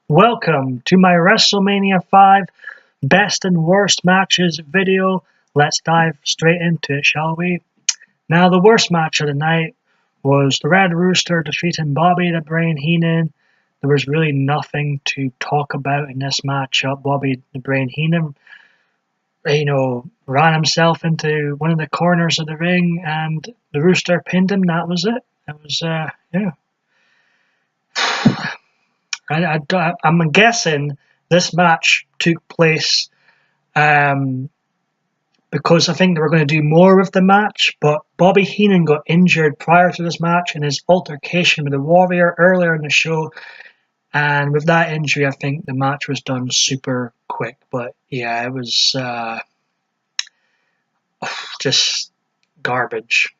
Welcome to my WrestleMania 5 best and worst matches video. Let's dive straight into it, shall we? Now, the worst match of the night was the Red Rooster defeating Bobby the Brain Heenan. There was really nothing to talk about in this matchup. Bobby the Brain Heenan, ran himself into one of the corners of the ring and the Rooster pinned him. That was it. It was, yeah. I'm guessing this match took place because I think they were going to do more with the match, but Bobby Heenan got injured prior to this match in his altercation with the Warrior earlier in the show, and with that injury I think the match was done super quick. But yeah, it was just garbage.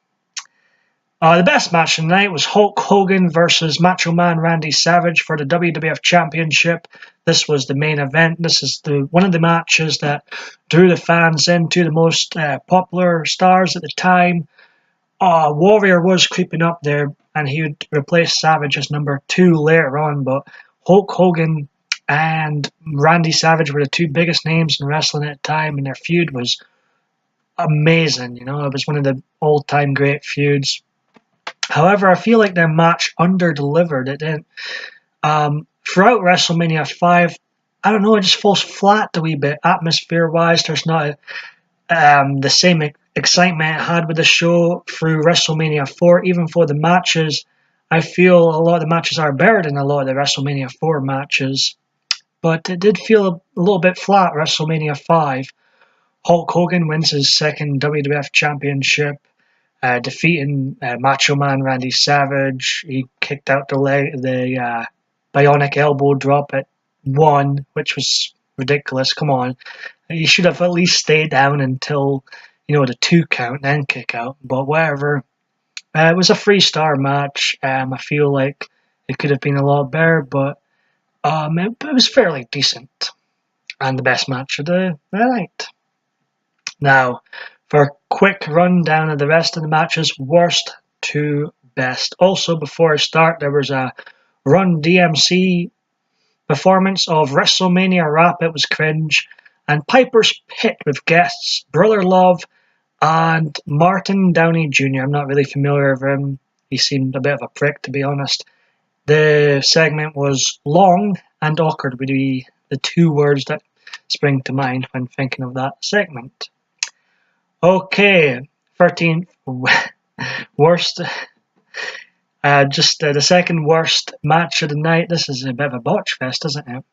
The best match tonight was Hulk Hogan versus Macho Man Randy Savage for the WWF Championship. This was the main event. This is one of the matches that drew the fans into the most popular stars at the time. Warrior was creeping up there, and he would replace Savage as number 2 later on, but Hulk Hogan and Randy Savage were the two biggest names in wrestling at the time, and their feud was amazing. It was one of the all-time great feuds. However, I feel like their match under-delivered. It didn't. Throughout WrestleMania 5, I don't know, it just falls flat a wee bit. Atmosphere-wise, there's not the same excitement it had with the show through WrestleMania 4. Even for the matches, I feel a lot of the matches are better than a lot of the WrestleMania 4 matches. But it did feel a little bit flat, WrestleMania 5. Hulk Hogan wins his second WWF Championship. Defeating Macho Man Randy Savage. He kicked out the bionic elbow drop at 1, which was ridiculous. Come on. He should have at least stayed down until, the 2 count, then kick out. But whatever. It was a 3-star match. I feel like it could have been a lot better, but it was fairly decent. And the best match of the night. Now, for a quick rundown of the rest of the matches, worst to best. Also, before I start, there was a Run DMC performance of WrestleMania Rap. It was cringe. And Piper's Pit with guests Brother Love and Martin Downey Jr. I'm not really familiar with him. He seemed a bit of a prick, to be honest. The segment was long and awkward would be the 2 words that spring to mind when thinking of that segment. Okay, 13th worst, the second worst match of the night. This is a bit of a botch fest, isn't it?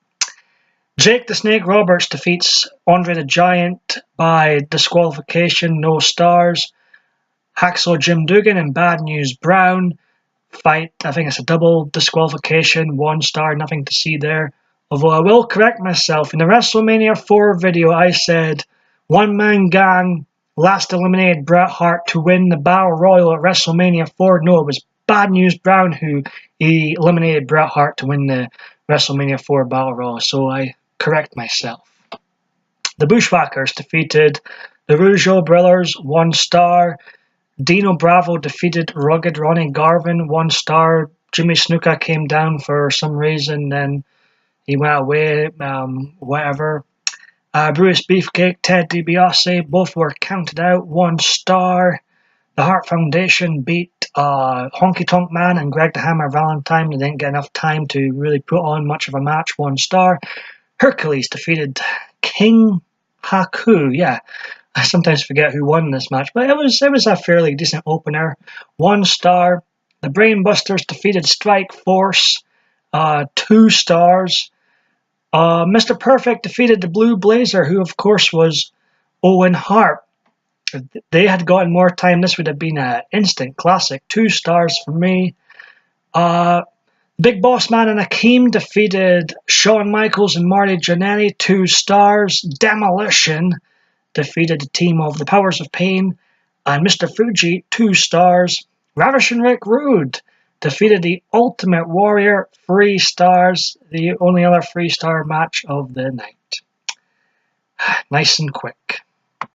Jake the Snake Roberts defeats Andre the Giant by disqualification, no stars. Hacksaw Jim Duggan and Bad News Brown fight, I think it's a double disqualification, 1 star, nothing to see there. Although I will correct myself, in the WrestleMania 4 video I said, one-man gang last eliminated Bret Hart to win the Battle Royal at WrestleMania 4. No, it was Bad News Brown who eliminated Bret Hart to win the WrestleMania 4 Battle Royal, so I correct myself. The Bushwhackers defeated the Rougeau Brothers, 1 star. Dino Bravo defeated Rugged Ronnie Garvin, 1 star. Jimmy Snuka came down for some reason, then he went away, whatever. Bruce Beefcake, Ted DiBiase, both were counted out, 1 star. The Hart Foundation beat Honky Tonk Man and Greg the Hammer Valentine. They didn't get enough time to really put on much of a match, 1 star. Hercules defeated King Haku. Yeah, I sometimes forget who won this match, but it was a fairly decent opener, 1 star. The Brainbusters defeated Strike Force, 2 stars. Mr. Perfect defeated the Blue Blazer, who of course was Owen Hart. If they had gotten more time, this would have been an instant classic, 2 stars for me. Big Boss Man and Akeem defeated Shawn Michaels and Marty Jannetty, 2 stars. Demolition defeated the team of the Powers of Pain and Mr. Fuji, 2 stars. Ravishing Rick Rude defeated the Ultimate Warrior, 3 stars. The only other 3-star match of the night. Nice and quick.